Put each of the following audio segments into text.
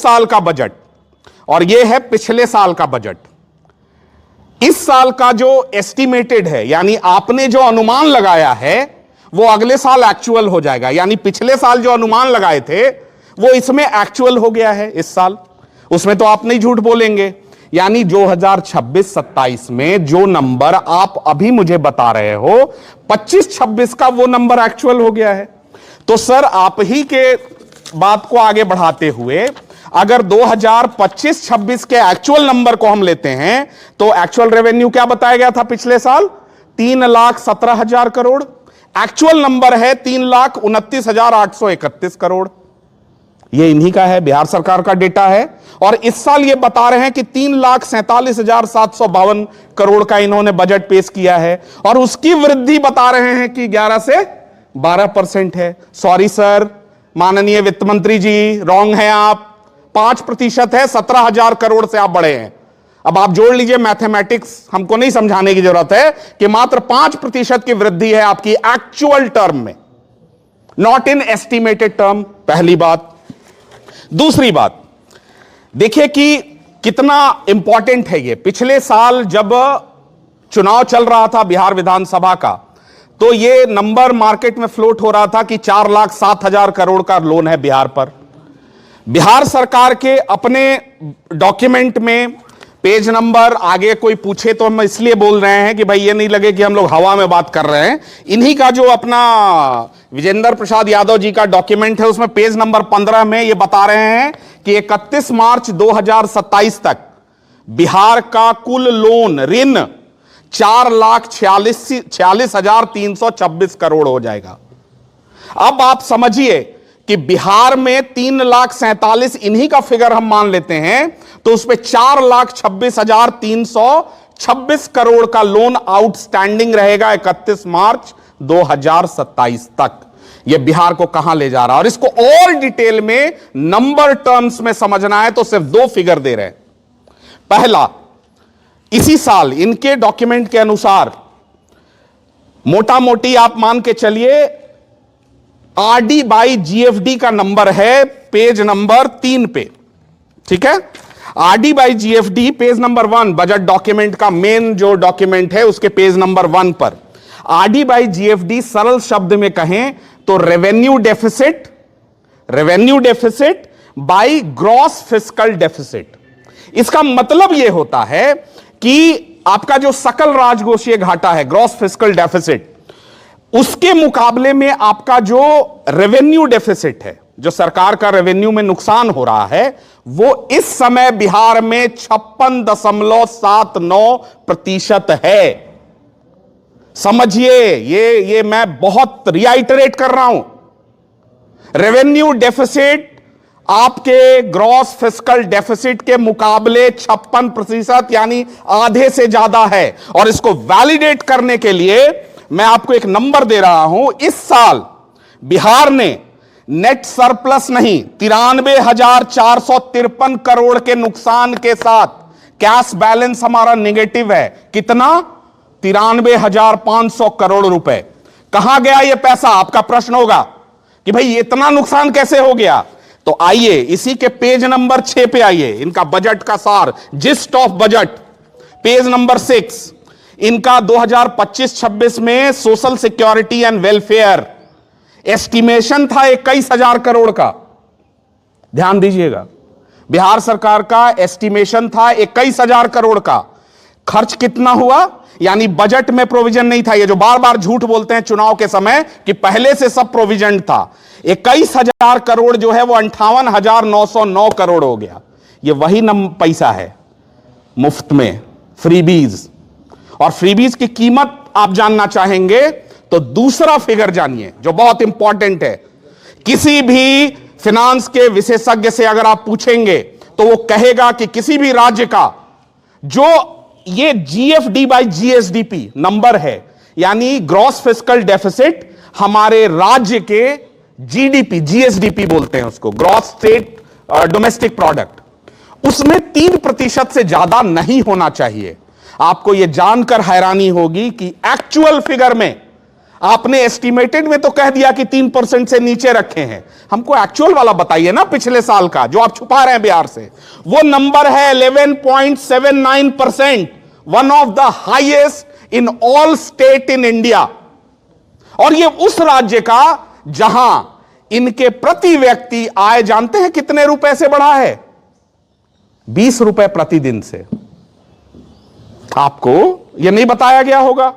साल का बजट और यह है पिछले साल का बजट। इस साल का जो एस्टिमेटेड है, यानी आपने जो अनुमान लगाया है, वो अगले साल एक्चुअल हो जाएगा। यानी पिछले साल जो अनुमान लगाए थे वो इसमें एक्चुअल हो गया है इस साल। उसमें तो आप नहीं झूठ बोलेंगे। यानी 2026-27 में जो नंबर आप अभी मुझे बता रहे हो 25-26 का, वो नंबर एक्चुअल हो गया है। तो सर, आप ही के बात को आगे बढ़ाते हुए अगर 2025-26 के एक्चुअल नंबर को हम लेते हैं तो एक्चुअल रेवेन्यू क्या बताया गया था पिछले साल? 3,17,000 करोड़। एक्चुअल नंबर है 3,29,831 करोड़। ये इन्हीं का है, बिहार सरकार का डेटा है। और इस साल ये बता रहे हैं कि 3,47,752 करोड़ का इन्होंने बजट पेश किया है और उसकी वृद्धि बता रहे हैं कि 11 से 12% है। सॉरी सर, माननीय वित्त मंत्री जी, रॉन्ग है आप। 5% है, 17,000 करोड़ से आप बढ़े हैं। अब आप जोड़ लीजिए, मैथमेटिक्स हमको नहीं समझाने की जरूरत है कि मात्र 5% की वृद्धि है आपकी एक्चुअल टर्म में, नॉट इन एस्टिमेटेड टर्म। पहली बात। दूसरी बात, देखिए कि कितना इंपॉर्टेंट है ये। पिछले साल जब चुनाव चल रहा था बिहार विधानसभा का, तो ये नंबर मार्केट में फ्लोट हो रहा था कि 4,07,000 करोड़ का लोन है बिहार पर। बिहार सरकार के अपने डॉक्यूमेंट में पेज नंबर, आगे कोई पूछे तो हम इसलिए बोल रहे हैं कि भाई ये नहीं लगे कि हम लोग हवा में बात कर रहे हैं, इन्हीं का जो अपना विजेंद्र प्रसाद यादव जी का डॉक्यूमेंट है उसमें पेज नंबर 15 में ये बता रहे हैं कि 31 मार्च 2027 तक बिहार का कुल लोन ऋण 4,46,326 करोड़ हो जाएगा। अब आप समझिए कि बिहार में 3,47,000 इन्हीं का फिगर हम मान लेते हैं, तो उसमें 4,26,326 करोड़ का लोन आउटस्टैंडिंग रहेगा 31 मार्च 2027 तक। यह बिहार को कहां ले जा रहा है, और इसको और डिटेल में नंबर टर्म्स में समझना है तो सिर्फ दो फिगर दे रहे हैं। पहला, इसी साल इनके डॉक्यूमेंट के अनुसार मोटा मोटी आप मान के चलिए आरडी बाई जीएफडी का नंबर है पेज नंबर 3 पे, ठीक है। RD by GFD page number 1 budget document का मेन जो डॉक्यूमेंट है उसके पेज नंबर 1 पर आरडी बाई जीएफडी सरल शब्द में कहें तो revenue deficit by gross fiscal deficit. इसका मतलब यह होता है कि आपका जो सकल राजकोषीय घाटा है, ग्रॉस फिस्कल डेफिसिट, उसके मुकाबले में आपका जो रेवेन्यू डेफिसिट है, जो सरकार का रेवेन्यू में नुकसान हो रहा है, वो इस समय बिहार में 56.79% है। समझिए, ये मैं बहुत रिआइटरेट कर रहा हूं। रेवेन्यू डेफिसिट आपके ग्रॉस फिस्कल डेफिसिट के मुकाबले 56%, यानी आधे से ज्यादा है। और इसको वैलिडेट करने के लिए मैं आपको एक नंबर दे रहा हूं। इस साल बिहार ने नेट सरप्लस नहीं, 93,453 करोड़ के नुकसान के साथ कैश बैलेंस हमारा नेगेटिव है। कितना? 93,500 करोड़ रुपए। कहां गया यह पैसा? आपका प्रश्न होगा कि भाई इतना नुकसान कैसे हो गया। तो आइए इसी के पेज नंबर 6 पे आइए, इनका बजट का सार, gist of budget, page number 6। इनका 2025-26 में social security and welfare estimation था 21,000 करोड़ का। ध्यान दीजिएगा, बिहार सरकार का एस्टिमेशन था 21,000 करोड़ का। खर्च कितना हुआ? यानी बजट में प्रोविजन नहीं था। ये जो बार बार झूठ बोलते हैं चुनाव के समय कि पहले से सब प्रोविजन था, 21,000 करोड़ जो है वो 58,909 करोड़ हो गया। ये वही पैसा है मुफ्त में, फ्रीबीज। और फ्रीबीज की कीमत आप जानना चाहेंगे तो दूसरा फिगर जानिए जो बहुत इंपॉर्टेंट है। किसी भी फिनांस के विशेषज्ञ से अगर आप पूछेंगे तो वो कहेगा कि किसी भी राज्य का जो ये जीएफडी बाई जीएसडीपी नंबर है, यानी ग्रॉस फिस्कल डेफिसिट, हमारे राज्य के जीडीपी, जीएसडीपी बोलते हैं उसको, ग्रॉस स्टेट डोमेस्टिक प्रोडक्ट, उसमें 3% से ज्यादा नहीं होना चाहिए। आपको यह जानकर हैरानी होगी कि एक्चुअल फिगर में आपने एस्टिमेटेड में तो कह दिया कि 3% से नीचे रखे हैं, हमको एक्चुअल वाला बताइए ना, पिछले साल का जो आप छुपा रहे हैं बिहार से। वो नंबर है 11.79%, one of the highest in all state in India. और ये उस राज्य का जहां इनके प्रति व्यक्ति आय जानते हैं कितने रुपए से बढ़ा है? 20 रुपए प्रतिदिन से। आपको यह नहीं बताया गया होगा।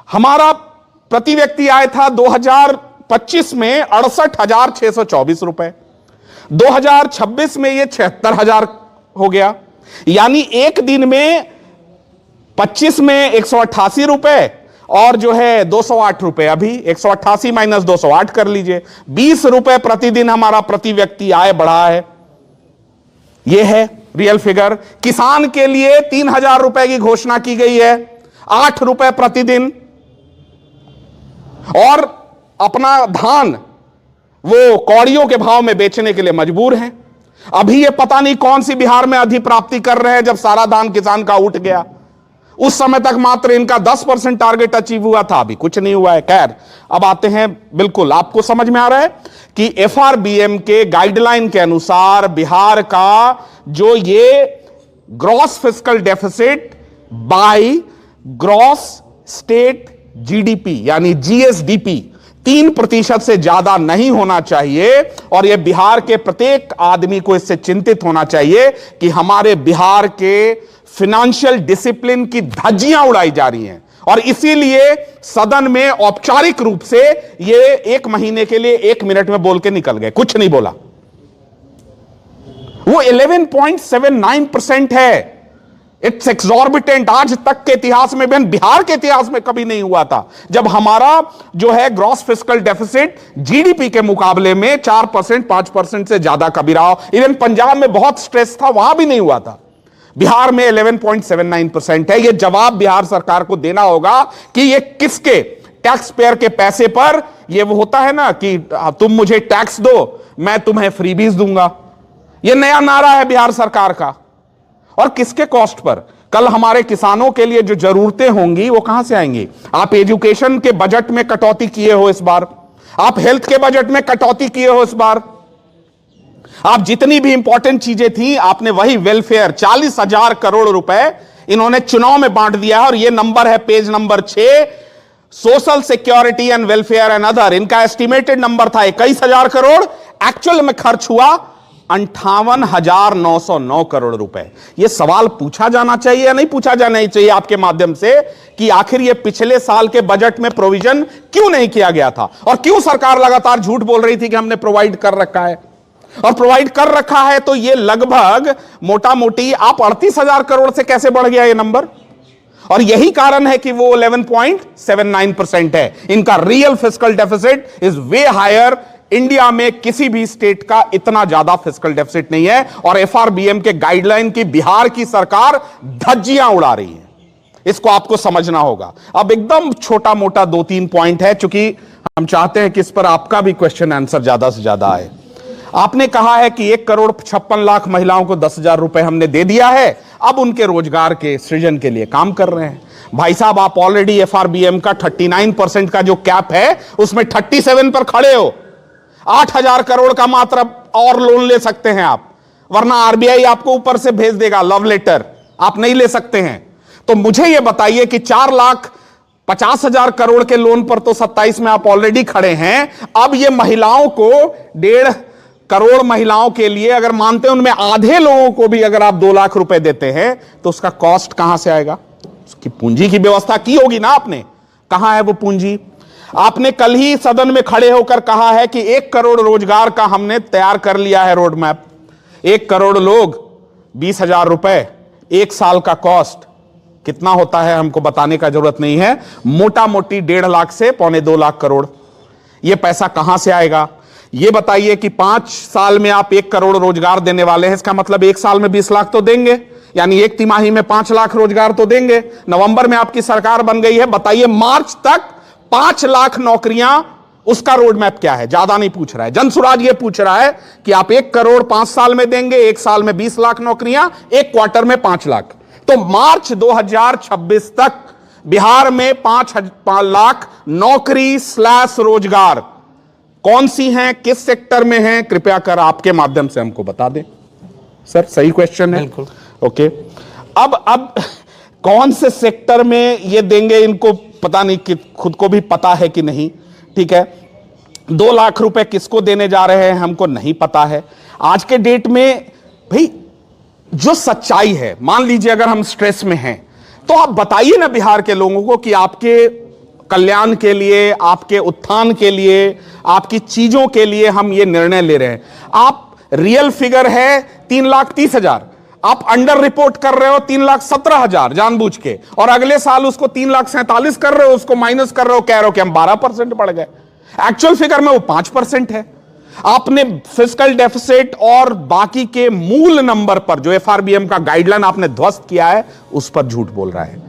हमारा प्रति व्यक्ति आय था 2025 में 68,624 रुपए, 2026 में यह 76,000 हो गया। यानी एक दिन में 25 में 188 रुपए और जो है 208 रुपए, अभी 188 माइनस 208 कर लीजिए, 20 रुपए प्रतिदिन हमारा प्रति व्यक्ति आय बढ़ा है। यह है रियल फिगर। किसान के लिए 3,000 रुपए की घोषणा की गई है, 8 रुपए प्रतिदिन। और अपना धान वो कौड़ियों के भाव में बेचने के लिए मजबूर हैं। अभी ये पता नहीं कौन सी बिहार में अधिप्राप्ति कर रहे हैं जब सारा धान किसान का उठ गया। उस समय तक मात्र इनका 10% टारगेट अचीव हुआ था, अभी कुछ नहीं हुआ है। खैर, अब आते हैं, बिल्कुल आपको समझ में आ रहा है कि एफआरबीएम के गाइडलाइन के अनुसार बिहार का जो ये gross fiscal deficit by gross state GDP यानी जीएसडीपी 3% से ज्यादा नहीं होना चाहिए। और यह बिहार के प्रत्येक आदमी को इससे चिंतित होना चाहिए कि हमारे बिहार के फाइनेंशियल डिसिप्लिन की धज्जियां उड़ाई जा रही हैं। और इसीलिए सदन में औपचारिक रूप से ये 1 महीने के लिए 1 मिनट में बोल के निकल गए, कुछ नहीं बोला। वो 11.79% है। It's exorbitant. आज तक के इतिहास में, बिहार के इतिहास में कभी नहीं हुआ था जब हमारा जो है ग्रॉस फिस्कल डेफिसिट जीडीपी के मुकाबले में 4% 5% से ज्यादा कभी रहा हो। इवन पंजाब में बहुत स्ट्रेस था, वहां भी नहीं हुआ था। बिहार में 11.79% है। यह जवाब बिहार सरकार को देना होगा कि यह किसके टैक्स पेयर के पैसे पर, यह वो होता है ना कि तुम मुझे टैक्स दो मैं तुम्हें फ्रीबीज दूंगा। यह नया नारा है बिहार सरकार का। और किसके कॉस्ट पर? कल हमारे किसानों के लिए जो जरूरतें होंगी वो कहां से आएंगी? आप एजुकेशन के बजट में कटौती किए हो इस बार, आप हेल्थ के बजट में कटौती किए हो इस बार, आप जितनी भी इंपॉर्टेंट चीजें थी आपने वही वेलफेयर 40,000 करोड़ रुपए इन्होंने चुनाव में बांट दिया है। और यह नंबर है page number 6, social security and welfare and other. इनका एस्टिमेटेड नंबर था 21,000 करोड़, एक्चुअल में खर्च हुआ 58,909 करोड़ रुपए। यह सवाल पूछा जाना चाहिए या नहीं पूछा जाना चाहिए आपके माध्यम से कि आखिर यह पिछले साल के बजट में प्रोविजन क्यों नहीं किया गया था और क्यों सरकार लगातार झूठ बोल रही थी कि हमने प्रोवाइड कर रखा है। और प्रोवाइड कर रखा है तो यह लगभग मोटा मोटी आप 38,000 करोड़ से कैसे बढ़ गया यह नंबर? और यही कारण है कि वो 11.79% है। इनका real fiscal deficit is way higher. India में किसी भी स्टेट का इतना ज्यादा फिस्कल डेफिसिट नहीं है। और एफआरबीएम के गाइडलाइन की बिहार की सरकार धज्जियां उड़ा रही है। इसको आपको समझना होगा। अब एकदम छोटा मोटा 2-3 पॉइंट है, चूंकि हम चाहते हैं कि इस पर आपका भी क्वेश्चन आंसर ज्यादा से ज्यादा आए। आपने कहा है कि 1,56,00,000 महिलाओं को 10,000 रुपए हमने दे दिया है, अब उनके रोजगार के सृजन के लिए काम कर रहे हैं। भाई साहब, आप ऑलरेडी एफआरबीएम का 39% का जो कैप है उसमें 37 पर खड़े हो। 8,000 करोड़ का मात्र और लोन ले सकते हैं आप, वरना आरबीआई आपको ऊपर से भेज देगा लव लेटर, आप नहीं ले सकते हैं। तो मुझे यह बताइए कि 4,50,000 करोड़ के लोन पर तो 27 में आप ऑलरेडी खड़े हैं। अब ये महिलाओं को 1.5 करोड़ महिलाओं के लिए अगर मानते हैं उनमें आधे लोगों को भी अगर आप 2 लाख रुपए देते हैं तो उसका कॉस्ट कहां से आएगा? उसकी पूंजी की व्यवस्था की होगी ना आपने। कहां है वो पूंजी? आपने कल ही सदन में खड़े होकर कहा है कि 1 करोड़ रोजगार का हमने तैयार कर लिया है रोड मैप। 1 करोड़ लोग, 20,000 रुपए, 1 साल का कॉस्ट कितना होता है हमको बताने का जरूरत नहीं है। मोटा मोटी 1.5 लाख से 1.25 लाख करोड़। यह पैसा कहां से आएगा? यह बताइए कि 5 साल में आप 1 करोड़ रोजगार देने वाले हैं, इसका मतलब 1 साल में 20 लाख तो देंगे, यानी 1 तिमाही में 5 लाख रोजगार तो देंगे। नवंबर में आपकी सरकार बन गई है, बताइए मार्च तक 5 लाख नौकरियां, उसका रोड मैप क्या है? ज्यादा नहीं पूछ रहा है, जनसुराज ये पूछ रहा है कि आप 1 करोड़ 5 साल में देंगे, 1 साल में 20 लाख नौकरियां, 1 क्वार्टर में 5 लाख। तो मार्च 2026 तक बिहार में 5 लाख नौकरी / रोजगार कौन सी हैं, किस सेक्टर में हैं, कृपया कर आपके माध्यम से हमको बता दें। सर सही क्वेश्चन है। बिल्कुल। ओके, अब कौन से सेक्टर में ये देंगे, इनको पता नहीं कि खुद को भी पता है कि नहीं। ठीक है, 2 लाख रुपए किसको देने जा रहे हैं हमको नहीं पता है। आज के डेट में भाई जो सच्चाई है, मान लीजिए अगर हम स्ट्रेस में हैं तो आप बताइए ना बिहार के लोगों को कि आपके कल्याण के लिए, आपके उत्थान के लिए, आपकी चीजों के लिए हम ये निर्णय ले रहे हैं। आप रियल फिगर है 3,30,000, आप अंडर रिपोर्ट कर रहे हो 3,17,000 जानबूझ के, और अगले साल उसको 3,47,000 कर रहे हो, उसको माइनस कर रहे हो, कह रहे हो कि हम 12% बढ़ गए। एक्चुअल फिगर में वो 5% है। आपने फिस्कल डेफिसिट और बाकी के मूल नंबर पर जो एफआरबीएम का गाइडलाइन आपने ध्वस्त किया है, उस पर झूठ बोल रहा है।